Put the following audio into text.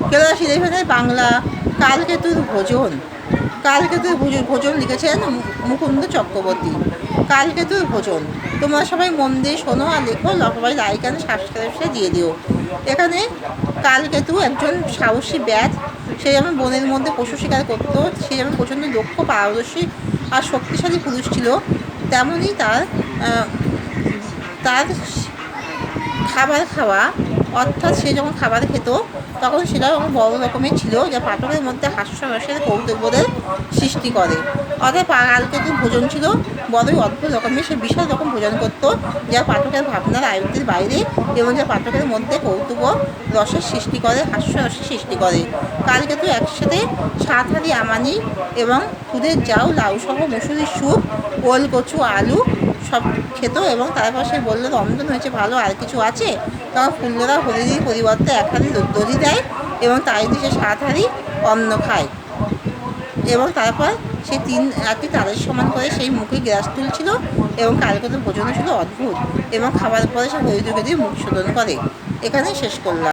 কেদার সিলেভেনের বাংলা কালকেতুর ভোজন। কালকেতুর ভোজন লিখেছেন মুকুন্দ চক্রবর্তী। কালকেতুর ভোজন। তোমরা সবাই মন দিয়ে শোনো আর লেখো, সবাই লাইক অ্যান্ড সাবস্ক্রাইবটা দিয়ে দিও। এখানে কালকেতু একজন সাহসী ব্যাট। সে যেমন বনের মধ্যে পশু শিকার করতো, সে যেমন প্রচণ্ড দক্ষ, পারদর্শী আর শক্তিশালী পুরুষ ছিল, তেমনই তার খাবার খাওয়া, অর্থাৎ সে যখন খাবার খেত তখন সেটাও আমার বড় রকমের ছিল, যা পাঠকের মধ্যে হাস্যরসের কৌতুকবোধের সৃষ্টি করে। অর্থাৎ কালকেতুর ভোজন ছিল বড়ই অদ্ভুত রকমের। সে বিশাল রকম ভোজন করত, যা পাঠকের ভাবনার আয়ত্তের বাইরে এবং যা পাঠকের মধ্যে কৌতুক রসের সৃষ্টি করে, হাস্যরসের সৃষ্টি করে। কালকেতু একসাথে 7 হাঁড়ি আমানি এবং খুদের জাউ, লাউসহ মুসুরির স্যুপ, ওল, কচু, আলু সব খেত এবং তারপর সে বললো, রমজান হয়েছে, ভালো আর কিছু আছে? তখন ফুল্লরা হরিণীর পরিবর্তে 1 হাঁড়ি দধি দেয় এবং তাই দিয়ে সে 7 হাঁড়ি অন্ন খায়। এবং তারপর সে একটি তাদের সমান করে সেই মুখে গ্রাস তুলছিল এবং কালকেতুর ভোজনও ছিল অদ্ভুত। এবং খাবার পরে সে হরিণীকে দিয়ে মুখ শোধন করে। এখানেই শেষ করলাম।